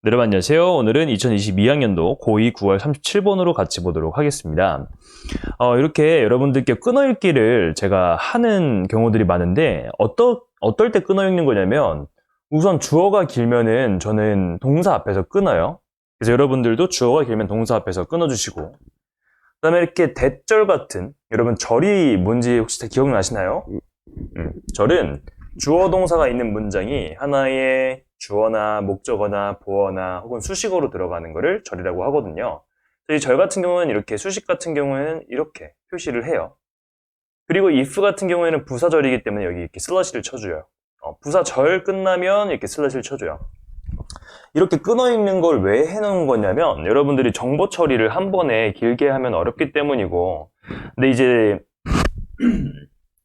네, 여러분 안녕하세요. 오늘은 2022학년도 고2 9월 37번으로 같이 보도록 하겠습니다. 이렇게 여러분들께 끊어읽기를 제가 하는 경우들이 많은데 어떨 때 끊어읽는 거냐면 우선 주어가 길면은 저는 동사 앞에서 끊어요. 그래서 여러분들도 주어가 길면 동사 앞에서 끊어주시고 그다음에 이렇게 대절 같은 여러분 절이 뭔지 혹시 다 기억나시나요? 절은 주어 동사가 있는 문장이 하나의 주어나 목적어나 보어나 혹은 수식어로 들어가는 것을 절이라고 하거든요. 이 절 같은 경우는 이렇게 수식 같은 경우에는 이렇게 표시를 해요. 그리고 if 같은 경우에는 부사절이기 때문에 여기 이렇게 슬러시를 쳐줘요. 부사절 끝나면 이렇게 슬러시를 쳐줘요. 이렇게 끊어있는 걸 왜 해놓은 거냐면 여러분들이 정보 처리를 한 번에 길게 하면 어렵기 때문이고 근데 이제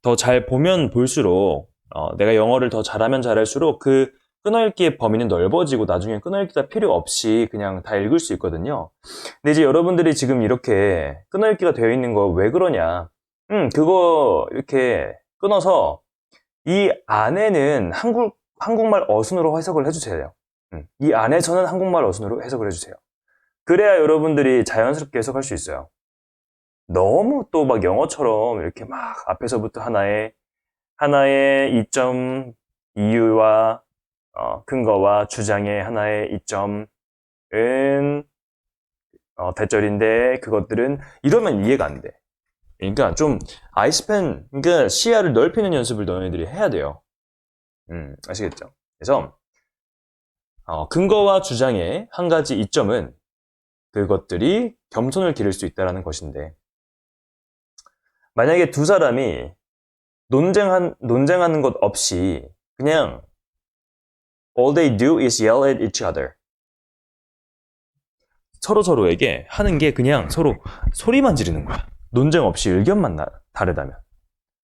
더 잘 보면 볼수록 내가 영어를 더 잘하면 잘할수록 그 끊어읽기의 범위는 넓어지고 나중에 끊어읽기가 필요 없이 그냥 다 읽을 수 있거든요. 근데 이제 여러분들이 지금 이렇게 끊어읽기가 되어 있는 거 왜 그러냐? 그거 이렇게 끊어서 이 안에는 한국말 어순으로 해석을 해주세요. 이 안에서는 한국말 어순으로 해석을 해주세요. 그래야 여러분들이 자연스럽게 해석할 수 있어요. 너무 또 막 영어처럼 이렇게 막 앞에서부터 하나의 이점, 이유와 근거와 주장의 하나의 이점은 대절인데 그것들은 이러면 이해가 안 돼. 그러니까 좀 아이스팬, 그러니까 시야를 넓히는 연습을 너희들이 해야 돼요. 아시겠죠? 그래서 근거와 주장의 한 가지 이점은 그것들이 겸손을 기를 수 있다는 것인데 만약에 두 사람이 논쟁하는 것 없이 그냥 all they do is yell at each other. 서로에게 하는 게 그냥 서로 소리만 지르는 거야. 논쟁 없이 의견만 다르다면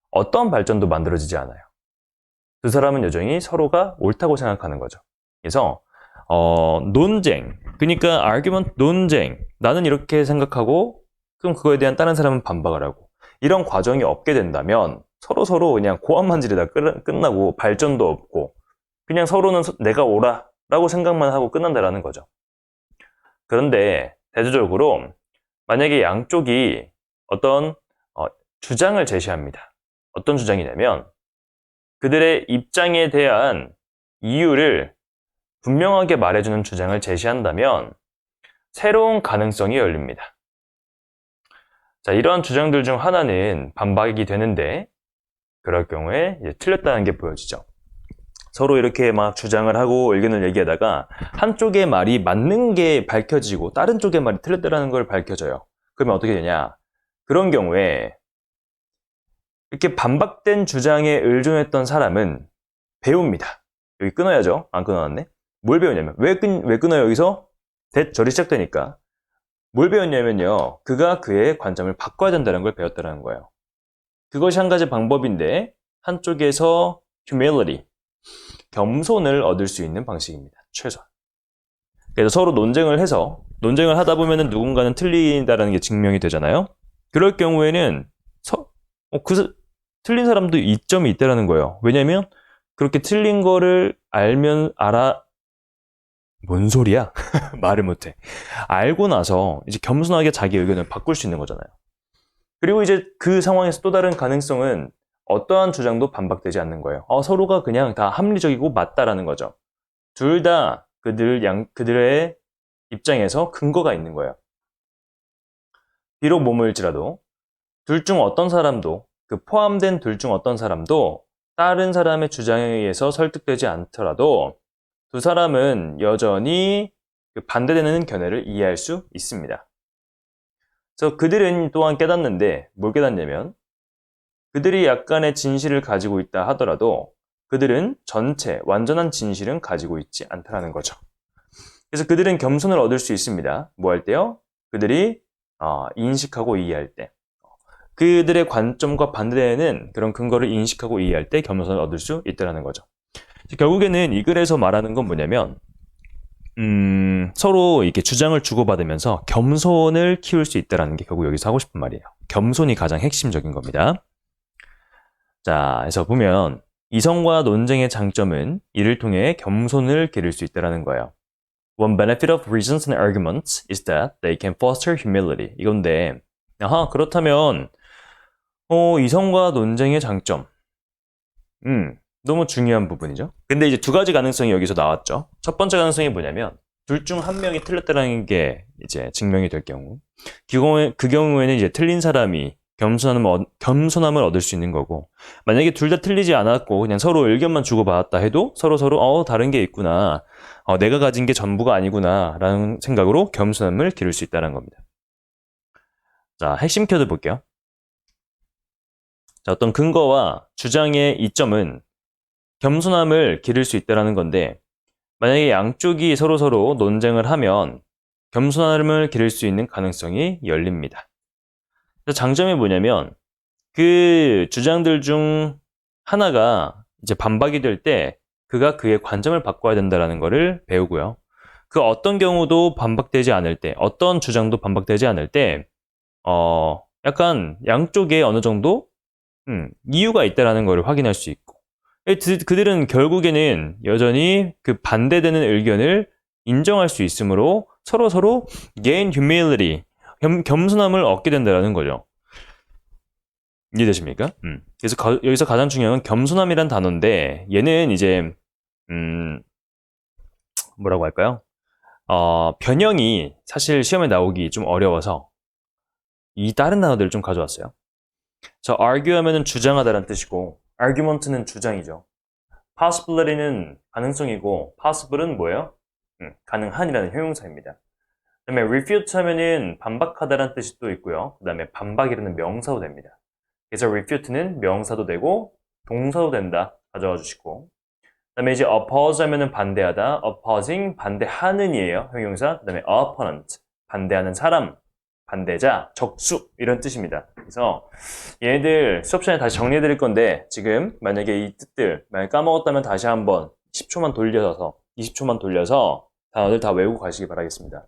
어떠한 발전도 만들어지지 않아요. 두 사람은 여전히 서로가 옳다고 생각하는 거죠. 그래서 논쟁, 그러니까 argument, 논쟁, 나는 이렇게 생각하고 그럼 그거에 대한 다른 사람은 반박을 하고 이런 과정이 없게 된다면 서로 그냥 고함만 지르다 끝나고 발전도 없고 그냥 서로는 내가 옳아 라고 생각만 하고 끝난다라는 거죠. 그런데 대조적으로 만약에 양쪽이 어떤 주장을 제시합니다. 어떤 주장이냐면 그들의 입장에 대한 이유를 분명하게 말해주는 주장을 제시한다면 새로운 가능성이 열립니다. 자, 이러한 주장들 중 하나는 반박이 되는데 그럴 경우에 이제 틀렸다는 게 보여지죠. 서로 이렇게 막 주장을 하고 의견을 얘기하다가 한쪽의 말이 맞는 게 밝혀지고 다른 쪽의 말이 틀렸다는 걸 밝혀져요. 그러면 어떻게 되냐? 그런 경우에 이렇게 반박된 주장에 의존했던 사람은 배웁니다. 여기 끊어야죠. 안 끊어놨네. 뭘 배우냐면 왜 끊어요 여기서? 대절이 시작되니까 뭘 배웠냐면요. 그가 그의 관점을 바꿔야 된다는 걸 배웠다는 거예요. 그것이 한 가지 방법인데 한쪽에서 humility, 겸손을 얻을 수 있는 방식입니다. 최소한. 그래서 서로 논쟁을 하다 보면은 누군가는 틀리다라는 게 증명이 되잖아요. 그럴 경우에는 틀린 사람도 이점이 있다라는 거예요. 왜냐면 그렇게 틀린 거를 뭔 소리야? 말을 못해. 알고 나서 이제 겸손하게 자기 의견을 바꿀 수 있는 거잖아요. 그리고 이제 그 상황에서 또 다른 가능성은 어떠한 주장도 반박되지 않는 거예요. 서로가 그냥 다 합리적이고 맞다라는 거죠. 둘 다 그들의 입장에서 근거가 있는 거예요. 비록 모모일지라도 둘 중 어떤 사람도 포함된 둘 중 어떤 사람도 다른 사람의 주장에 의해서 설득되지 않더라도 두 사람은 여전히 반대되는 견해를 이해할 수 있습니다. 그래서 그들은 또한 깨닫는데 뭘 깨닫냐면 그들이 약간의 진실을 가지고 있다 하더라도 그들은 완전한 진실은 가지고 있지 않다는 거죠. 그래서 그들은 겸손을 얻을 수 있습니다. 뭐 할 때요? 그들이 인식하고 이해할 때. 그들의 관점과 반대되는 그런 근거를 인식하고 이해할 때 겸손을 얻을 수 있다는 거죠. 결국에는 이 글에서 말하는 건 뭐냐면 서로 이렇게 주장을 주고받으면서 겸손을 키울 수 있다는 게 결국 여기서 하고 싶은 말이에요. 겸손이 가장 핵심적인 겁니다. 자, 그래서 보면 이성과 논쟁의 장점은 이를 통해 겸손을 기를 수 있다는 거예요. One benefit of reasons and arguments is that they can foster humility. 이건데, 그렇다면, 이성과 논쟁의 장점. 너무 중요한 부분이죠. 근데 이제 두 가지 가능성이 여기서 나왔죠. 첫 번째 가능성이 뭐냐면, 둘 중 한 명이 틀렸다는 게 이제 증명이 될 경우. 그 경우에는 이제 틀린 사람이 겸손함을 얻을 수 있는 거고, 만약에 둘 다 틀리지 않았고 그냥 서로 의견만 주고받았다 해도 서로 다른 게 있구나, 내가 가진 게 전부가 아니구나 라는 생각으로 겸손함을 기를 수 있다는 겁니다. 자, 핵심 키워드 볼게요. 자, 어떤 근거와 주장의 이점은 겸손함을 기를 수 있다는 건데, 만약에 양쪽이 서로 논쟁을 하면 겸손함을 기를 수 있는 가능성이 열립니다. 장점이 뭐냐면, 그 주장들 중 하나가 이제 반박이 될 때 그가 그의 관점을 바꿔야 된다는 것을 배우고요. 그 어떤 경우도 반박되지 않을 때, 어떤 주장도 반박되지 않을 때, 약간 양쪽에 어느 정도 이유가 있다는 것을 확인할 수 있고, 그들은 결국에는 여전히 그 반대되는 의견을 인정할 수 있으므로 서로 gain humility, 겸손함을 얻게 된다는 거죠. 이해되십니까? 그래서 여기서 가장 중요한 건 겸손함이란 단어인데, 얘는 이제 뭐라고 할까요? 변형이 사실 시험에 나오기 좀 어려워서 이 다른 단어들을 좀 가져왔어요. 자, argue 하면은 주장하다라는 뜻이고, argument는 주장이죠. possibility는 가능성이고, possible은 뭐예요? 가능한이라는 형용사입니다. 그 다음에 refute 하면은 반박하다라는 뜻이 또 있고요. 그 다음에 반박이라는 명사도 됩니다. 그래서 refute는 명사도 되고 동사도 된다 가져와 주시고, 그 다음에 이제 oppose 하면은 반대하다, opposing 반대하는이에요, 형용사. 그 다음에 opponent 반대하는 사람, 반대자, 적수 이런 뜻입니다. 그래서 얘네들 수업 시간에 다시 정리해 드릴 건데, 지금 만약에 이 뜻들 만약 까먹었다면 다시 한번 10초만 돌려서 20초만 돌려서 단어들 다 외우고 가시기 바라겠습니다.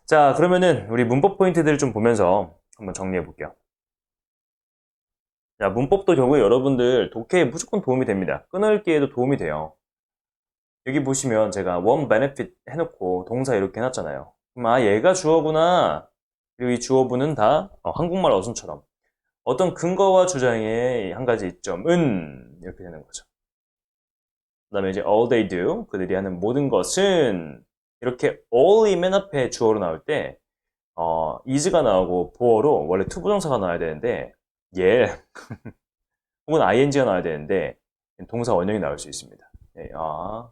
자, 그러면은 우리 문법 포인트들을 좀 보면서 한번 정리해 볼게요. 자, 문법도 결국에 여러분들 독해에 무조건 도움이 됩니다. 끊어읽기에도 도움이 돼요. 여기 보시면 제가 one benefit 해놓고 동사 이렇게 해놨잖아요. 그럼 얘가 주어구나. 그리고 이 주어부는 다 한국말 어순처럼 어떤 근거와 주장의 한 가지 이점은 이렇게 되는 거죠. 그 다음에 이제 all they do, 그들이 하는 모든 것은, 이렇게 all이 맨 앞에 주어로 나올 때 is가 나오고 보어로 원래 투부정사가 나와야 되는데 혹은 ing가 나와야 되는데 동사 원형이 나올 수 있습니다.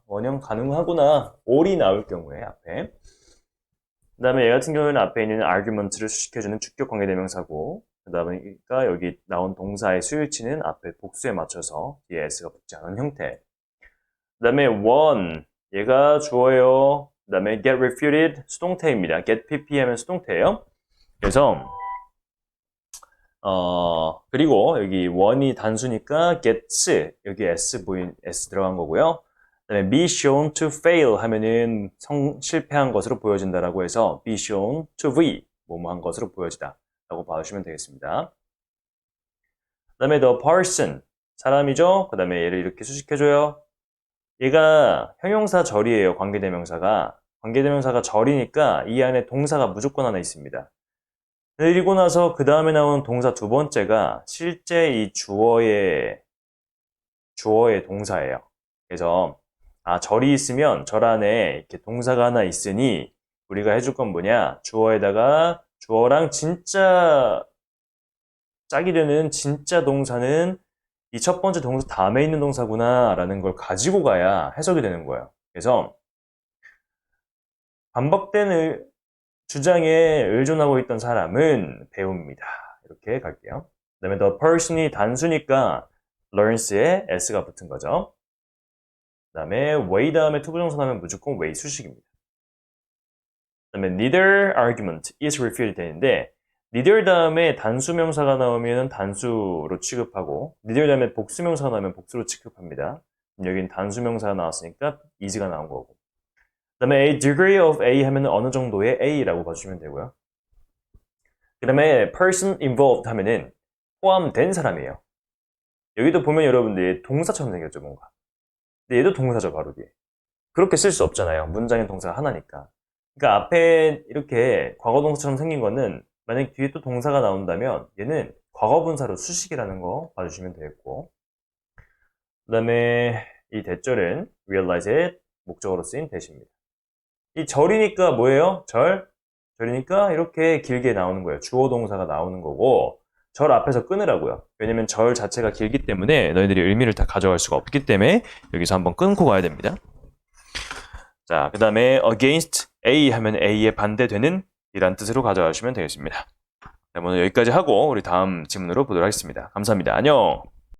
원형 가능하구나, all이 나올 경우에 앞에. 그 다음에 얘 같은 경우에는 앞에 있는 argument를 수식해주는 주격 관계대명사고, 그 다음에 여기 나온 동사의 수일치는 앞에 복수에 맞춰서 뒤에 s가 붙지 않은 형태. 그 다음에 one, 얘가 주어예요. 그 다음에 get refuted, 수동태입니다. get pp 하면 수동태예요. 그래서 그리고 여기 one이 단수니까 gets, 여기 s 들어간 거고요. 그 다음에 be shown to fail 하면은 실패한 것으로 보여진다라고 해서 be shown to be, 뭐뭐한 것으로 보여지다 라고 봐주시면 되겠습니다. 그 다음에 the person, 사람이죠. 그 다음에 얘를 이렇게 수식해줘요. 얘가 형용사 절이에요. 관계대명사가 절이니까 이 안에 동사가 무조건 하나 있습니다. 그리고 나서 그 다음에 나오는 동사 두 번째가 실제 이 주어의 동사예요. 그래서 절이 있으면 절 안에 이렇게 동사가 하나 있으니 우리가 해줄 건 뭐냐, 주어에다가 주어랑 진짜 짝이 되는 진짜 동사는 이 첫 번째 동사 다음에 있는 동사구나 라는 걸 가지고 가야 해석이 되는 거예요. 그래서 반복된 주장에 의존하고 있던 사람은 배웁니다. 이렇게 갈게요. 그 다음에 the person이 단수니까 learns에 s가 붙은 거죠. 그 다음에 way 다음에 투부정사 나오면 무조건 way 수식입니다. 그 다음에 neither argument is refuted 되는데, neither 다음에 단수명사가 나오면 단수로 취급하고, neither 다음에 복수명사가 나오면 복수로 취급합니다. 여긴 단수명사가 나왔으니까 is가 나온 거고. 그 다음에 a degree of A 하면 어느 정도의 A라고 봐주시면 되고요. 그 다음에 person involved 하면은 포함된 사람이에요. 여기도 보면 여러분들 동사처럼 생겼죠, 뭔가. 근데 얘도 동사죠, 바로 뒤에. 그렇게 쓸 수 없잖아요. 문장의 동사가 하나니까. 그러니까 앞에 이렇게 과거동사처럼 생긴 거는 만약 뒤에 또 동사가 나온다면 얘는 과거분사로 수식이라는 거 봐주시면 되겠고, 그 다음에 이 대절은 realize의 목적어로 쓰인 대시입니다. 이 절이니까 뭐예요? 절이니까 이렇게 길게 나오는 거예요. 주어 동사가 나오는 거고, 절 앞에서 끊으라고요. 왜냐면 절 자체가 길기 때문에 너희들이 의미를 다 가져갈 수가 없기 때문에 여기서 한번 끊고 가야 됩니다. 자, 그 다음에 against A 하면 A에 반대되는 이란 뜻으로 가져가시면 되겠습니다. 자, 오늘 여기까지 하고 우리 다음 질문으로 보도록 하겠습니다. 감사합니다. 안녕!